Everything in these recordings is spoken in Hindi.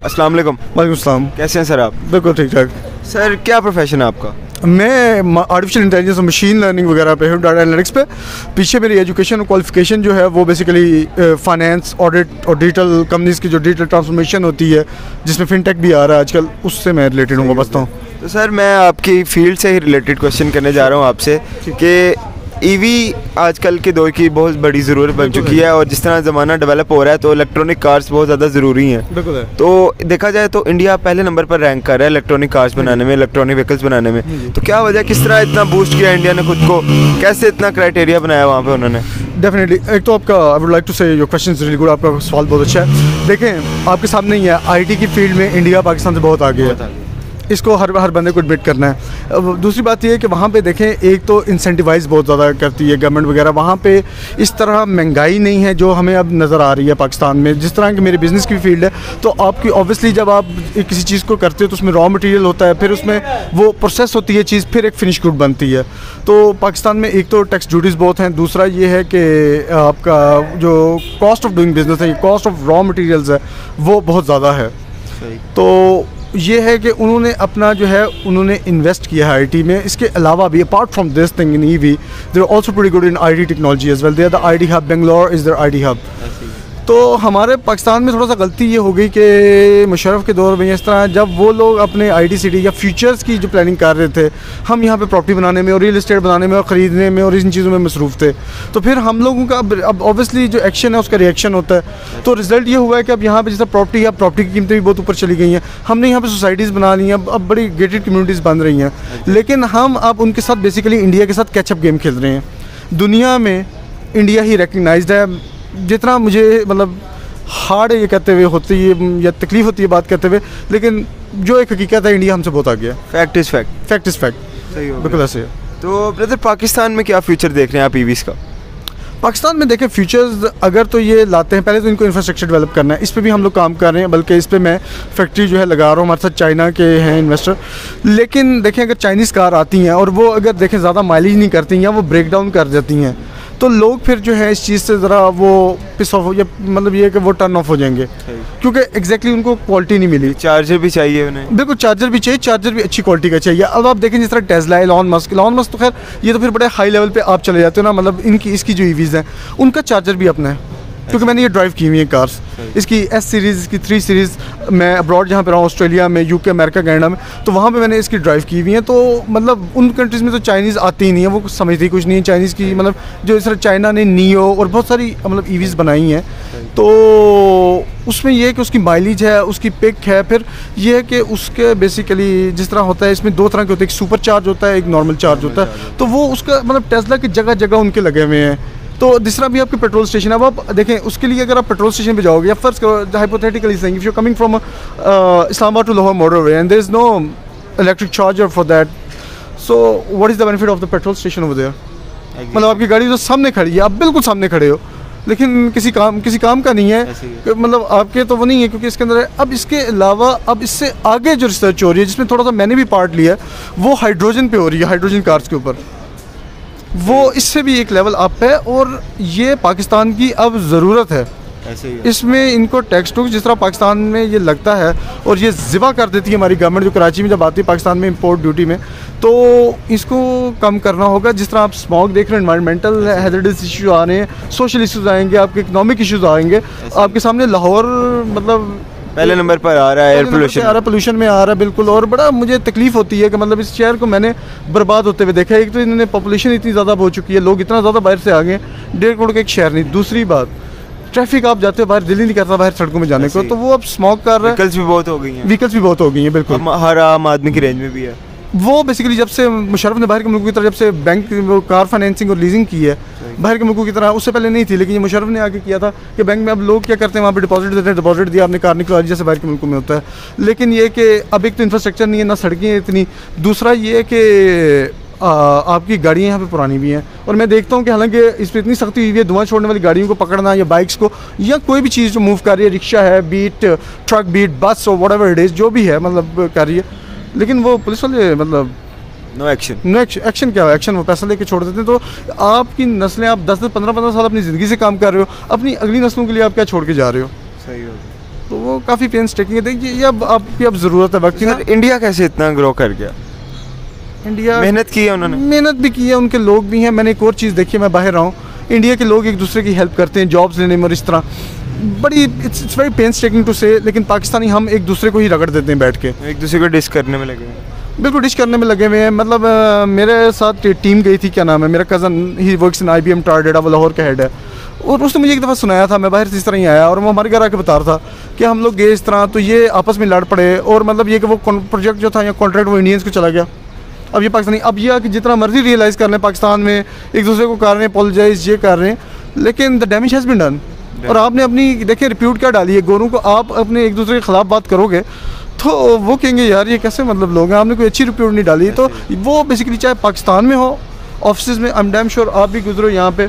अस्सलाम वालेकुम। वालेकुम सलाम। कैसे हैं सर आप? बिल्कुल ठीक ठाक। सर क्या प्रोफेशन है आपका? मैं आर्टिफिशियल इंटेलिजेंस और मशीन लर्निंग वगैरह पे हूँ, डाटा एनालिटिक्स पे। पीछे मेरी एजुकेशन और क्वालिफिकेशन जो है वो बेसिकली फाइनेंस, ऑडिट और डिजिटल कंपनीज़ की जो डिजिटल ट्रांसफॉर्मेशन होती है, जिसमें फिनटेक भी आ रहा है आजकल, उससे मैं रिलेटेड हूँ, बसता हूँ। तो सर मैं आपकी फील्ड से ही रिलेटेड क्वेश्चन करने जा रहा हूँ आपसे कि ईवी आजकल के दौर की बहुत बड़ी ज़रूरत बन चुकी है, और जिस तरह ज़माना डेवलप हो रहा है तो इलेक्ट्रॉनिक कार्स बहुत ज़्यादा ज़रूरी हैं। बिल्कुल है। तो देखा जाए तो इंडिया पहले नंबर पर रैंक कर रहा है इलेक्ट्रॉनिक कार्स बनाने में, इलेक्ट्रॉनिक व्हीकल्स बनाने में। तो क्या वजह, किस तरह इतना बूस्ट किया इंडिया ने खुद को, कैसे इतना क्राइटेरिया बनाया वहाँ पे उन्होंने? डेफिनेटली, एक तो आपका आई वुड लाइक टू से your question is really good, आपका सवाल बहुत अच्छा है। देखें, आपके सामने ही है, आईटी की फील्ड में इंडिया पाकिस्तान से बहुत आगे है, इसको हर बंदे को एडमिट करना है। दूसरी बात ये है कि वहाँ पे देखें, एक तो इंसेंटिवाइज बहुत ज़्यादा करती है गवर्नमेंट वगैरह, वहाँ पे इस तरह महंगाई नहीं है जो हमें अब नज़र आ रही है पाकिस्तान में। जिस तरह की मेरी बिज़नेस की फील्ड है, तो आपकी ऑब्वियसली जब आप किसी चीज़ को करते हो तो उसमें रॉ मटेरियल होता है, फिर उसमें वो प्रोसेस होती है चीज़, फिर एक फिनिश गुड बनती है। तो पाकिस्तान में एक तो टैक्स ड्यूटीज़ बहुत हैं, दूसरा ये है कि आपका जो कॉस्ट ऑफ डूइंग बिज़नेस है, कॉस्ट ऑफ रॉ मटीरियल्स है, वो बहुत ज़्यादा है। तो ये है कि उन्होंने अपना जो है उन्होंने इन्वेस्ट किया है आईटी में। इसके अलावा भी apart from this thing in EV, they are also pretty good in IT technology as well. They are the IT hub, Bangalore is there IT hub. तो हमारे पाकिस्तान में थोड़ा सा गलती ये हो गई कि मुशर्रफ के दौर में इस तरह जब वो लोग अपने आईटी सिटी या फ्यूचर्स की जो प्लानिंग कर रहे थे, हम यहाँ पे प्रॉपर्टी बनाने में और रियल एस्टेट बनाने में और ख़रीदने में और इन चीज़ों में मसरूफ़ थे। तो फिर हम लोगों का अब ऑब्वियसली जो एक्शन है उसका रिएक्शन होता है। तो रिज़ल्ट ये हुआ है कि अब यहाँ पे जैसा प्रॉपर्टी की कीमतें भी बहुत ऊपर चली गई हैं। हमने यहाँ पर सोसाइटीज़ बना ली हैं, अब बड़ी गेटेड कम्यूनिटीज़ बन रही हैं, लेकिन हम अब उनके साथ बेसिकली इंडिया के साथ कैचअप गेम खेल रहे हैं। दुनिया में इंडिया ही रिकगनाइज्ड है। जितना मुझे मतलब हार्ड है ये कहते हुए होती है या तकलीफ़ होती है बात करते हुए, लेकिन जो एक हकीकत है, इंडिया हमसे बहुत आगे है। Fact is fact, fact is fact, सही हो बिल्कुल ऐसे है। तो ब्रदर, पाकिस्तान में क्या फ्यूचर देख रहे हैं आप ईवीज़ का? पाकिस्तान में देखें, फ्यूचर्स अगर तो ये लाते हैं, पहले तो इनको इंफ्रास्ट्रक्चर डेवलप करना है, इस पे भी हम लोग काम कर रहे हैं, बल्कि इस पे मैं फैक्ट्री जो है लगा रहा हूँ, हमारे साथ चाइना के हैं इन्वेस्टर। लेकिन देखें, अगर चाइनीज़ कार आती हैं और वो अगर देखें ज़्यादा माइलेज नहीं करती या वो ब्रेक डाउन कर जाती हैं, तो लोग फिर जो है इस चीज़ से ज़रा वो पिस ऑफ, या मतलब ये कि वो टर्न ऑफ हो जाएंगे, क्योंकि एग्जैक्टली उनको क्वालिटी नहीं मिली। चार्जर भी चाहिए उन्हें, बिल्कुल चार्जर भी चाहिए, चार्जर भी अच्छी क्वालिटी का चाहिए। अब आप देखें जिस तरह टेस्ला, एलॉन मस्क तो खैर ये तो फिर बड़े हाई लेवल पे आप चले जाते हो ना, मतलब इसकी जो ईवीज़ हैं उनका चार्जर भी अपना है, क्योंकि मैंने ये ड्राइव की हुई है कार्स। इसकी S सीरीज़, इसकी 3 सीरीज़, मैं अब्रॉड जहाँ पे रहा हूँ, ऑस्ट्रेलिया में, यूके, अमेरिका, कनाडा में, तो वहाँ पे मैंने इसकी ड्राइव की हुई है। तो मतलब उन कंट्रीज़ में तो चाइनीज़ आती ही नहीं है, वो समझती कुछ नहीं है चाइनीज़ की। मतलब जो इस तरह चाइना ने नियो और बहुत सारी मतलब ईवीज़ बनाई हैं, तो उसमें यह है कि उसकी माइलेज है, उसकी पिक है, फिर ये है कि उसके बेसिकली जिस तरह होता है, इसमें 2 तरह के होते हैं, एक सुपर चार्ज होता है, एक नॉर्मल चार्ज होता है। तो वो उसका मतलब टेस्ला की जगह जगह उनके लगे हुए हैं। तो जिस तरह भी आपके पेट्रोल स्टेशन, अब आप देखें उसके लिए अगर आप पेट्रोल स्टेशन पे जाओगे, या first hypothetically saying, if you are coming from Islamabad to Lahore motorway and there is no electric charger for that, so what is the benefit of the petrol station over there? मतलब आपकी गाड़ी जो सामने खड़ी है, आप बिल्कुल सामने खड़े हो, लेकिन किसी काम का नहीं है, मतलब आपके तो वो नहीं है, क्योंकि इसके अंदर है। अब इसके अलावा अब इससे आगे जो रिसर्च हो रही है, जिसमें थोड़ा सा मैंने भी पार्ट लिया है, वो हाइड्रोजन पे हो रही है, हाइड्रोजन कार्स के ऊपर। वो इससे भी एक लेवल अप है, और ये पाकिस्तान की अब ज़रूरत है। ऐसे ही इसमें इनको टैक्स टूक्स जिस तरह पाकिस्तान में ये लगता है, और ये ज़िबा कर देती है हमारी गवर्नमेंट, जो कराची में जब आती है पाकिस्तान में इंपोर्ट ड्यूटी में, तो इसको कम करना होगा। जिस तरह आप स्मॉग देख रहे हैं, एनवायरमेंटल हैज़ार्डस इशू आ रहे हैं, सोशल इशूज़ आएंगे, आपके इकोनॉमिक इशूज़ आएंगे। आपके सामने लाहौर मतलब पहले नंबर पर आ रहा है, एयर पोल्यूशन में आ रहा है, बिल्कुल। और बड़ा मुझे तकलीफ़ होती है कि मतलब इस शहर को मैंने बर्बाद होते हुए देखा है। एक तो इन्होंने पॉपुलेशन इतनी ज़्यादा हो चुकी है, लोग इतना ज़्यादा बाहर से आ गए, 1.5 करोड़ का एक शहर नहीं। दूसरी बात, ट्रैफिक आप जाते हो बाहर, दिल ही नहीं करता बाहर सड़कों में जाने को, तो वो अब स्मॉग कर रहा है। व्हीकल्स भी बहुत हो गई हैं, बिल्कुल हर आम आदमी की रेंज में भी है। वो बेसिकली जब से मुशर्रफ ने बाहर के मुल्कों की तरफ, जब से बैंक वो कार फाइनेंसिंग और लीजिंग की है बाहर के मुल्कों की तरह, उससे पहले नहीं थी, लेकिन ये मुशर्रफ ने आके किया था कि बैंक में अब लोग क्या करते हैं, वहाँ पे डिपॉजिट देते हैं, डिपॉजिट दिया, आपने कार निकलवा दी, जैसे बाहर के मुल्कों में होता है। लेकिन ये कि अब एक तो इंफ्रास्ट्रक्चर नहीं है, ना सड़कें हैं इतनी, दूसरा ये कि आपकी गाड़ियाँ यहाँ पे पुरानी भी हैं, और मैं देखता हूँ कि हालांकि इस पर इतनी सख्ती हुई है, धुआं छोड़ने वाली गाड़ियों को पकड़ना, या बाइक्स को, या कोई भी चीज़ जो मूव कर रही है, रिक्शा है, बीट ट्रक, बीट बस, और व्हाटएवर इट इज़, जो भी है मतलब कर रही है, लेकिन वो पुलिस वाले मतलब नो एक्शन क्या है? एक्शन वो पैसा लेके छोड़ देते हैं। तो आपकी नस्लें, आप 10-15 साल अपनी ज़िंदगी से काम कर रहे हो, अपनी अगली नस्लों के लिए आप क्या छोड़ के जा रहे हो? सही हो। तो वो काफ़ी पेंस टेकिंग है। देखिए ये अब ज़रूरत है वक्त की ना। इंडिया कैसे इतना ग्रो कर गया? इंडिया मेहनत की है उन्होंने, मेहनत भी की है, उनके लोग भी हैं। मैंने एक और चीज़ देखी है, मैं बाहर रहा हूँ, इंडिया के लोग एक दूसरे की हेल्प करते हैं जॉब्स लेने में और इस तरह बड़ी it's very painstaking to say. लेकिन पाकिस्तानी हम एक दूसरे को ही रगड़ देते हैं बैठ के, एक दूसरे को डिस करने में लगे हैं। बिल्कुल डिश करने में लगे हुए हैं। मतलब मेरे साथ टीम गई थी, क्या नाम है, मेरा cousin he works in IBM टारडेटा, वो लाहौर का हेड है, और उसने मुझे एक दफ़ा सुनाया था, मैं बाहर से इस तरह ही आया और वो हमारे घर आके बता रहा था कि हम लोग गए इस तरह, तो ये आपस में लड़ पड़े, और मतलब ये कि वो प्रोजेक्ट जो था या कॉन्ट्रैक्ट वो इंडियंस को चला गया। अब ये पाकिस्तानी, अब ये कि जितना मर्जी रियलाइज़ कर रहे हैं पाकिस्तान में एक दूसरे को कर रहे हैं, अपोलोजाइज ये कर रहे हैं, लेकिन the damage has been done. और आपने अपनी देखिए रिप्यूट क्या डाली है, गोरों को आप अपने एक दूसरे के खिलाफ बात करोगे तो वो कहेंगे यार ये कैसे मतलब लोग हैं, आपने कोई अच्छी रिप्यूट नहीं डाली। तो वो बेसिकली चाहे पाकिस्तान में हो, ऑफिस में, आई एम डैम श्योर आप भी गुजरो यहाँ पे,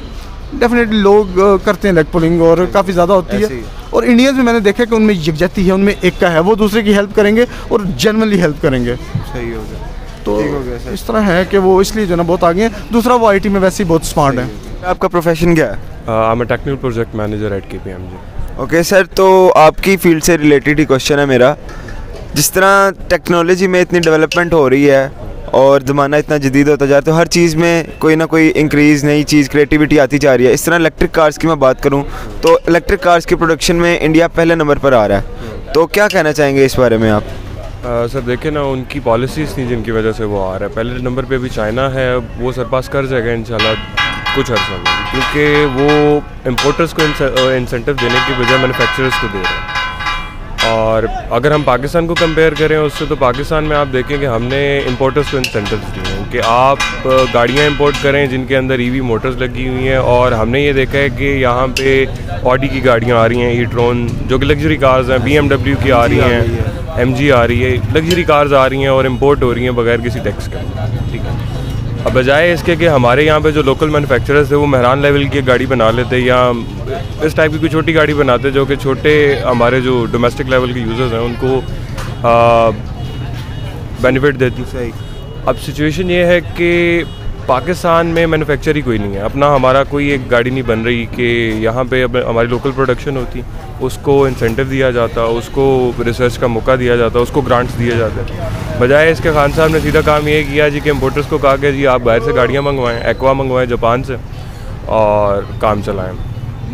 डेफिनेटली लोग करते हैं लेग पुलिंग और काफ़ी ज़्यादा होती है। और इंडियंस में मैंने देखा कि उनमें यकजहती है, उनमें एक का है, वो दूसरे की हेल्प करेंगे और जेन्युइनली हेल्प करेंगे। सही हो गया, तो इस तरह है कि वो इसलिए जो ना बहुत आगे हैं। दूसरा वो IT में वैसे ही बहुत स्मार्ट है। आपका प्रोफेशन क्या है? I am a technical project manager eight KPMG। Okay sir, तो आपकी फील्ड से रिलेटेड ही क्वेश्चन है मेरा। जिस तरह टेक्नोलॉजी में इतनी डेवलपमेंट हो रही है और ज़माना इतना जदीद होता जा रहा है, तो हर चीज़ में कोई ना कोई इंक्रीज़, नई चीज़, क्रिएटिविटी आती जा रही है। इस तरह इलेक्ट्रिक कार्स की मैं बात करूं तो इलेक्ट्रिक कार्स के प्रोडक्शन में इंडिया पहले नंबर पर आ रहा है, तो क्या कहना चाहेंगे इस बारे में आप? सर देखें ना, उनकी पॉलिसीज़ थी जिनकी वजह से वो आ रहा है। पहले नंबर पे भी चाइना है, वो सरपास कर जाएगा इंशाल्लाह कुछ अर्सा में, क्योंकि वो इम्पोर्टर्स को इंसेंटिव देने की बजाय मैन्युफैक्चरर्स को दे रहे हैं। और अगर हम पाकिस्तान को कंपेयर करें उससे, तो पाकिस्तान में आप देखें कि हमने इंपोर्टर्स को इंसेंटिव्स दिए हैं कि आप गाड़ियां इंपोर्ट करें जिनके अंदर EV मोटर्स लगी हुई हैं। और हमने ये देखा है कि यहाँ पे ऑडी की गाड़ियाँ आ रही हैं, e-tron जो कि लग्जरी कार्स हैं, BMW की आ रही हैं, MG आ रही है, लग्जरी कार्स आ रही हैं और इंपोर्ट हो रही हैं बगैर किसी टैक्स के। ठीक है, अब बजाय इसके कि हमारे यहाँ पे जो लोकल मैन्युफैक्चरर्स थे वो मेहरान लेवल की गाड़ी बना लेते या इस टाइप की कोई छोटी गाड़ी बनाते जो कि छोटे हमारे जो डोमेस्टिक लेवल के यूज़र्स हैं उनको बेनिफिट देती। सही। अब सिचुएशन ये है कि पाकिस्तान में मैन्युफैक्चर ही कोई नहीं है अपना, हमारा कोई एक गाड़ी नहीं बन रही कि यहाँ पे अब हमारी लोकल प्रोडक्शन होती, उसको इंसेंटिव दिया जाता, उसको रिसर्च का मौका दिया जाता, उसको ग्रांट्स दिए जाते। बजाय इसके खान साहब ने सीधा काम ये किया जी कि इम्पोर्टर्स को कहा कि जी आप बाहर से गाड़ियाँ मंगवाएं, एक्वा मंगवाएं जापान से और काम चलाएं।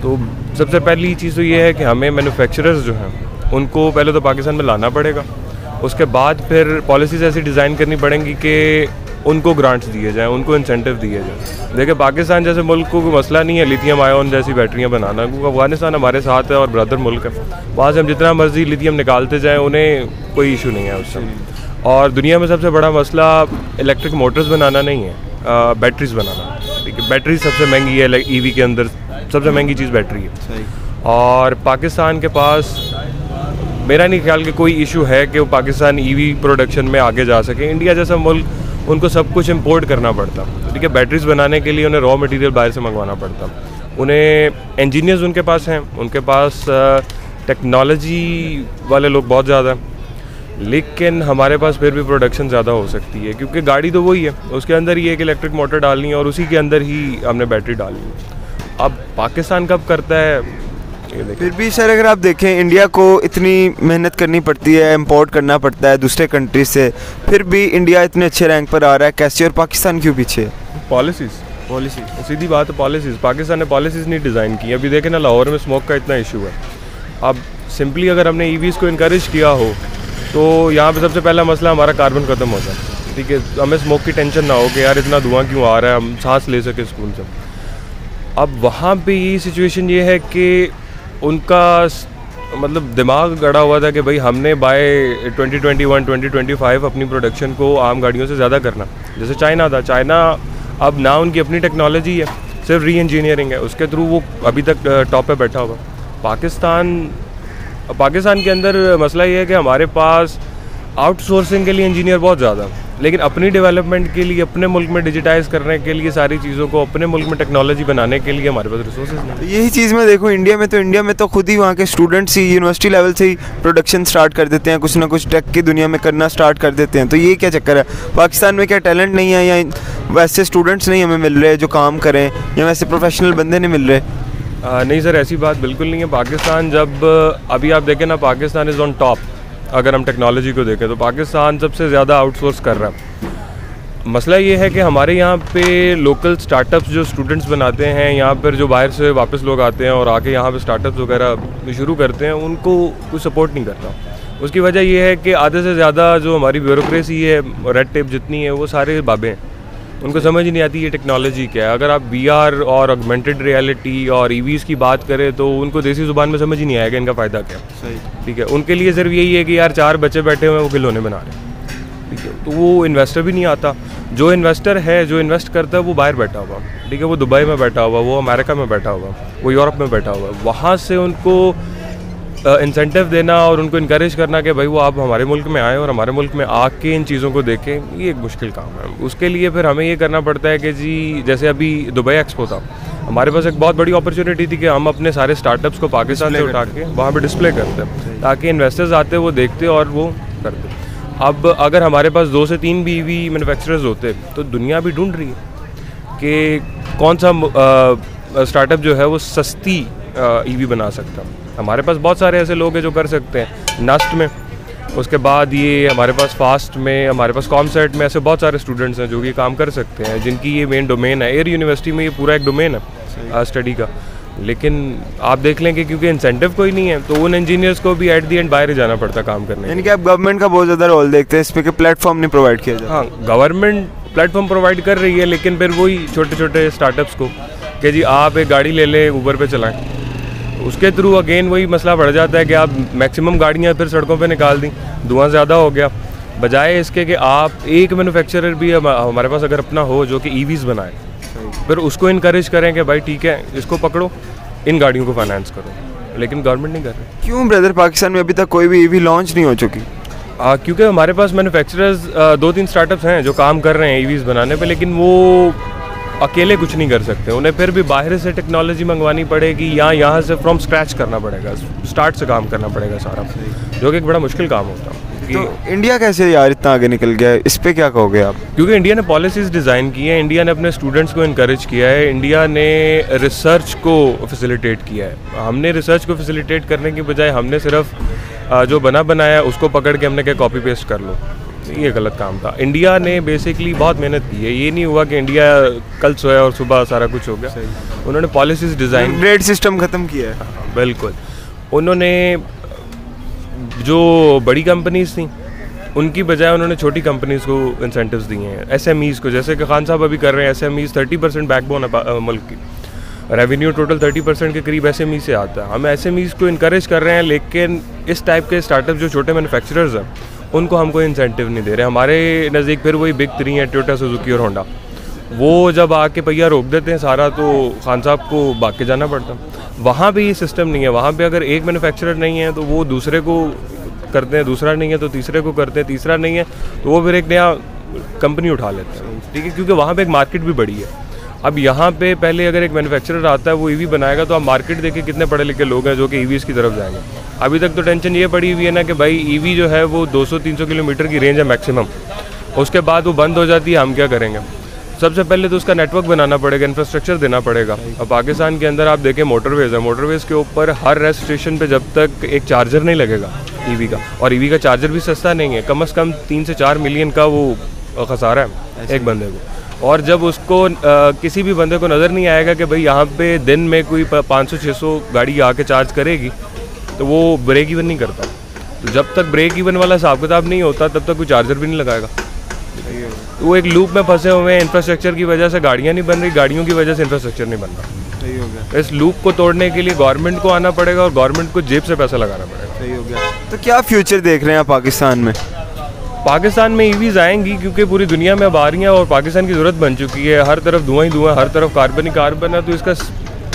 तो सबसे पहली चीज़ तो ये है कि हमें मैन्युफैक्चरर्स जो हैं उनको पहले तो पाकिस्तान में लाना पड़ेगा, उसके बाद फिर पॉलिसीज़ ऐसी डिज़ाइन करनी पड़ेंगी कि उनको ग्रांट्स दिए जाएँ, उनको इंसेंटिव दिए जाएँ। देखिए पाकिस्तान जैसे मुल्क को कोई मसला नहीं है लिथियम आयन जैसी बैटरियाँ बनाना, क्योंकि अफगानिस्तान हमारे साथ है और ब्रदर मुल्क है, वहाँ से हम जितना मर्जी लिथियम निकालते जाएँ उन्हें कोई इशू नहीं है उससे। और दुनिया में सबसे बड़ा मसला इलेक्ट्रिक मोटर्स बनाना नहीं है, बैटरीज बनाना। ठीक है, बैटरी सबसे महंगी है, EV के अंदर सबसे महंगी चीज़ बैटरी है। और पाकिस्तान के पास मेरा नहीं ख्याल कि कोई इशू है कि वो पाकिस्तान EV प्रोडक्शन में आगे जा सके। इंडिया जैसा मुल्क उनको सब कुछ इंपोर्ट करना पड़ता, ठीक है, बैटरीज बनाने के लिए उन्हें रॉ मटेरियल बाहर से मंगवाना पड़ता। उन्हें इंजीनियर्स उनके पास हैं, उनके पास टेक्नोलॉजी वाले लोग बहुत ज़्यादा हैं, लेकिन हमारे पास फिर भी प्रोडक्शन ज़्यादा हो सकती है क्योंकि गाड़ी तो वही है, उसके अंदर ही एक इलेक्ट्रिक मोटर डालनी है और उसी के अंदर ही हमने बैटरी डालनी है। अब पाकिस्तान कब करता है फिर भी सर अगर आप देखें इंडिया को इतनी मेहनत करनी पड़ती है, इंपोर्ट करना पड़ता है दूसरे कंट्री से, फिर भी इंडिया इतने अच्छे रैंक पर आ रहा है कैसे, और पाकिस्तान क्यों पीछे? पॉलिसीज़ सीधी बात है, पॉलिसीज़ पाकिस्तान ने पॉलिसीज़ नहीं डिज़ाइन की। अभी देखें ना लाहौर में स्मोक का इतना इशू है। अब सिंपली अगर हमने EVs को इनकरेज किया हो तो यहाँ पे सबसे पहला मसला हमारा कार्बन ख़त्म हो जाए, ठीक है, हमें स्मोक की टेंशन ना हो कि यार इतना धुआं क्यों आ रहा है, हम सांस ले सके सुकून से। अब वहाँ पे ये सिचुएशन ये है कि उनका मतलब दिमाग गड़ा हुआ था कि भाई हमने बाय 2021-2025 अपनी प्रोडक्शन को आम गाड़ियों से ज़्यादा करना, जैसे चाइना था। चाइना अब ना उनकी अपनी टेक्नोलॉजी है, सिर्फ री इंजीनियरिंग है, उसके थ्रू वो अभी तक टॉप पे बैठा हुआ। पाकिस्तान के अंदर मसला ये है कि हमारे पास आउटसोर्सिंग के लिए इंजीनियर बहुत ज़्यादा, लेकिन अपनी डेवलपमेंट के लिए, अपने मुल्क में डिजिटाइज़ करने के लिए, सारी चीज़ों को अपने मुल्क में टेक्नोलॉजी बनाने के लिए हमारे पास रिसोर्सेज नहीं। यही चीज़ मैं देखूँ इंडिया में तो खुद ही वहाँ के स्टूडेंट्स ही यूनिवर्सिटी लेवल से ही प्रोडक्शन स्टार्ट कर देते हैं, कुछ ना कुछ टेक की दुनिया में करना स्टार्ट कर देते हैं। तो ये क्या चक्कर है? पाकिस्तान में क्या टैलेंट नहीं है या वैसे स्टूडेंट्स नहीं हमें मिल रहे जो काम करें, या वैसे प्रोफेशनल बंदे नहीं मिल रहे? नहीं सर, ऐसी बात बिल्कुल नहीं है। पाकिस्तान जब अभी आप देखें ना, पाकिस्तान इज़ ऑन टॉप। अगर हम टेक्नोलॉजी को देखें तो पाकिस्तान सबसे ज़्यादा आउटसोर्स कर रहा है। मसला ये है कि हमारे यहाँ पे लोकल स्टार्टअप्स जो स्टूडेंट्स बनाते हैं, यहाँ पर जो बाहर से वापस लोग आते हैं और आके यहाँ पे स्टार्टअप्स वगैरह शुरू करते हैं, उनको कोई सपोर्ट नहीं करता। उसकी वजह ये है कि आधे से ज़्यादा जो हमारी ब्यूरोक्रेसी है, रेड टेप जितनी है, वो सारे बाबे हैं। उनको समझ ही नहीं आती ये टेक्नोलॉजी क्या है। अगर आप VR और ऑगमेंटेड रियलिटी और EVs की बात करें तो उनको देसी ज़ुबान में समझ ही नहीं आएगा इनका फ़ायदा क्या है। ठीक है, उनके लिए सिर्फ यही है कि यार 4 बच्चे बैठे हुए हैं, वो खिलौने बना रहे हैं। ठीक है, तो वो इन्वेस्टर भी नहीं आता। जो इन्वेस्टर है, जो इन्वेस्ट करता है, वो बाहर बैठा हुआ। ठीक है, वो दुबई में बैठा हुआ, वो अमेरिका में बैठा हुआ, वो यूरोप में बैठा हुआ। वहाँ से उनको इंसेंटिव देना और उनको इनकरेज करना कि भाई वो आप हमारे मुल्क में आएँ और हमारे मुल्क में आके इन चीज़ों को देखें, ये एक मुश्किल काम है। उसके लिए फिर हमें ये करना पड़ता है कि जी, जैसे अभी दुबई एक्सपो था, हमारे पास एक बहुत बड़ी अपॉर्चुनिटी थी कि हम अपने सारे स्टार्टअप्स को पाकिस्तान से उठा के वहाँ पे डिस्प्ले करते हैं, ताकि इन्वेस्टर्स आते, वो देखते और वो करते। अब अगर हमारे पास 2 से 3 भी EV मैन्युफैक्चरर्स होते तो दुनिया भी ढूंढ रही है कि कौन सा स्टार्टअप जो है वो सस्ती EV बना सकता है। हमारे पास बहुत सारे ऐसे लोग हैं जो कर सकते हैं, नस्ट में, उसके बाद ये हमारे पास फास्ट में, हमारे पास कॉमसेट में, ऐसे बहुत सारे स्टूडेंट्स हैं जो कि काम कर सकते हैं, जिनकी ये मेन डोमेन है। एयर यूनिवर्सिटी में ये पूरा एक डोमेन है स्टडी का। लेकिन आप देख लें कि क्योंकि इंसेंटिव कोई नहीं है, तो उन इंजीनियर्स को भी एट दी एंड बाहर जाना पड़ता काम करने। यानी कि आप गवर्नमेंट का बहुत ज़्यादा रोल देखते हैं इसमें कि प्लेटफॉर्म नहीं प्रोवाइड किया जाता। हाँ, गवर्नमेंट प्लेटफॉर्म प्रोवाइड कर रही है, लेकिन फिर वही छोटे छोटे स्टार्टअप्स को कि जी आप एक गाड़ी ले लें, ऊबर पे चलाएं, उसके थ्रू अगेन वही मसला बढ़ जाता है कि आप मैक्सिमम गाड़ियाँ फिर सड़कों पे निकाल दी, धुआं ज़्यादा हो गया। बजाय इसके कि आप एक मैन्युफैक्चरर भी हमारे पास अगर अपना हो जो कि EVs बनाए, फिर उसको इनकरेज करें कि भाई ठीक है, इसको पकड़ो, इन गाड़ियों को फाइनेंस करो। लेकिन गवर्नमेंट नहीं कर रही। क्यों ब्रदर, पाकिस्तान में अभी तक कोई भी EV लॉन्च नहीं हो चुकी? क्योंकि हमारे पास मैन्युफैक्चरर्स 2-3 स्टार्टअप्स हैं जो काम कर रहे हैं EVs बनाने पे, लेकिन वो अकेले कुछ नहीं कर सकते। उन्हें फिर भी बाहर से टेक्नोलॉजी मंगवानी पड़ेगी या यहाँ से फ्रॉम स्क्रैच करना पड़ेगा, स्टार्ट से काम करना पड़ेगा सारा, जो कि एक बड़ा मुश्किल काम होता है। तो इंडिया कैसे यार इतना आगे निकल गया है, इस पे क्या कहोगे आप? क्योंकि इंडिया ने पॉलिसीज़ डिज़ाइन की है, इंडिया ने अपने स्टूडेंट्स को इनकरेज किया है, इंडिया ने रिसर्च को फैसिलिटेट किया है। हमने रिसर्च को फैसिलिटेट करने की बजाय हमने सिर्फ जो बनाया उसको पकड़ के हमने क्या कॉपी पेस्ट कर लो, ये गलत काम था। इंडिया ने बेसिकली बहुत मेहनत की है। ये नहीं हुआ कि इंडिया कल सोया और सुबह सारा कुछ हो गया। उन्होंने पॉलिसीज़ डिज़ाइन, ग्रेड सिस्टम ख़त्म किया है। बिल्कुल। उन्होंने जो बड़ी कंपनीज थी उनकी बजाय उन्होंने छोटी कंपनीज़ को इंसेंटिव्स दिए हैं, SMEs को, जैसे कि खान साहब अभी कर रहे हैं। SMEs 30% बैकबोन है मुल्क की, रेवेन्यू टोटल 30% के करीब SME से आता है। हम SMEs को इनकरेज कर रहे हैं, लेकिन इस टाइप के स्टार्टअप जो छोटे मैन्युफैक्चरर्स हैं उनको हम कोई इंसेंटिव नहीं दे रहे। हमारे नज़दीक फिर वही बिग 3 हैं, टोयोटा, सुजुकी और होंडा। वो जब आके पहिया रोक देते हैं सारा, तो खान साहब को भाग के जाना पड़ता। वहाँ पे ये सिस्टम नहीं है। वहाँ पे अगर एक मैन्युफैक्चरर नहीं है तो वो दूसरे को करते हैं, दूसरा नहीं है तो तीसरे को करते हैं, तीसरा नहीं है तो वो फिर एक नया कंपनी उठा लेते हैं। ठीक है, क्योंकि वहाँ पे एक मार्केट भी बड़ी है। अब यहाँ पे पहले अगर एक मैन्युफैक्चरर आता है, वो EV बनाएगा, तो आप मार्केट देखिए कितने पढ़े लिखे लोग हैं जो कि EVs की तरफ जाएंगे। अभी तक तो टेंशन ये पड़ी हुई है ना कि भाई EV जो है वो 200-300 किलोमीटर की रेंज है मैक्सिमम, उसके बाद वो बंद हो जाती है, हम क्या करेंगे? सबसे पहले तो उसका नेटवर्क बनाना पड़ेगा, इंफ्रास्ट्रक्चर देना पड़ेगा। अब पाकिस्तान के अंदर आप देखें मोटरवेज़ है, मोटरवेज़ के ऊपर हर रेस्ट स्टेशन पे जब तक एक चार्जर नहीं लगेगा EV का, और EV का चार्जर भी सस्ता नहीं है, कम से कम 3 से 4 मिलियन का वो खसारा है एक बंदे को। और जब उसको किसी भी बंदे को नज़र नहीं आएगा कि भाई यहाँ पे दिन में कोई 500-600 गाड़ी आके चार्ज करेगी, तो वो ब्रेक इवन नहीं करता। तो जब तक ब्रेक इवन वाला हिसाब किताब नहीं होता, तब तक कोई चार्जर भी नहीं लगाएगा। वो एक लूप में फंसे हुए हैं, इंफ्रास्ट्रक्चर की वजह से गाड़ियाँ नहीं बन रही, गाड़ियों की वजह से इंफ्रास्ट्रक्चर नहीं बन रहा। सही हो गया। इस लूप को तोड़ने के लिए गवर्नमेंट को आना पड़ेगा और गवर्नमेंट को जेब से पैसा लगाना पड़ेगा। सही हो गया। तो क्या फ्यूचर देख रहे हैं पाकिस्तान में? पाकिस्तान में EVs आएंगी क्योंकि पूरी दुनिया में अब आ रही हैं और पाकिस्तान की ज़रूरत बन चुकी है। हर तरफ धुआं ही धुआं, हर तरफ कार्बन ही कार्बन है। तो इसका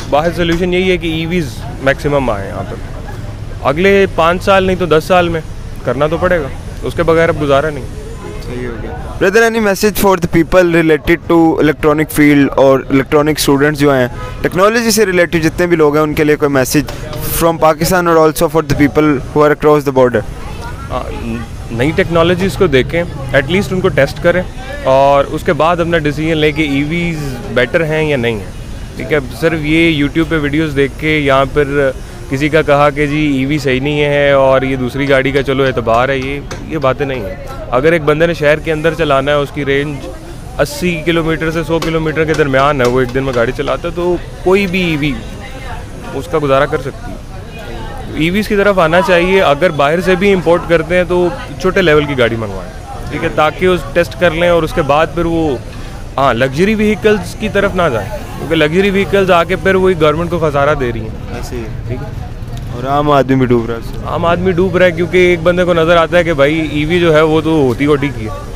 बाहर सोल्यूशन यही है कि EVs मैक्सिमम आए यहाँ पर। अगले 5 साल नहीं तो 10 साल में करना तो पड़ेगा, उसके बगैर अब गुजारा नहीं। सही हो गया। Brother, any message for the people related to electronic field और इलेक्ट्रॉनिक स्टूडेंट्स जो हैं, टेक्नोलॉजी से रिलेटेड जितने भी लोग हैं, उनके लिए कोई मैसेज फ्रॉम पाकिस्तान और also for the people who are across the border? नई टेक्नोलॉजीज़ को देखें, एटलीस्ट उनको टेस्ट करें और उसके बाद अपना डिसीजन लें कि EVs बेटर हैं या नहीं है। ठीक है। सिर्फ ये यूट्यूब पे वीडियोस देख के यहाँ पर किसी का कहा कि जी ईवी सही नहीं है और ये दूसरी गाड़ी का चलो एतबार है, ये बातें नहीं है। अगर एक बंदे ने शहर के अंदर चलाना है, उसकी रेंज 80 किलोमीटर से 100 किलोमीटर के दरमियान है, वो एक दिन में गाड़ी चलाता है, तो कोई भी ईवी उसका गुजारा कर सकती है। ईवीज़ की तरफ आना चाहिए। अगर बाहर से भी इंपोर्ट करते हैं तो छोटे लेवल की गाड़ी मंगवाएं, ठीक है, ताकि उस टेस्ट कर लें और उसके बाद फिर वो लग्जरी व्हीकल्स की तरफ ना जाएं, क्योंकि लग्जरी व्हीकल्स आके फिर वही गवर्नमेंट को खसारा दे रही हैं। ऐसे ही है। ठीक है, और आम आदमी भी डूब रहा है। आम आदमी डूब रहा है क्योंकि एक बंदे को नज़र आता है कि भाई ईवी जो है वो तो होती की है।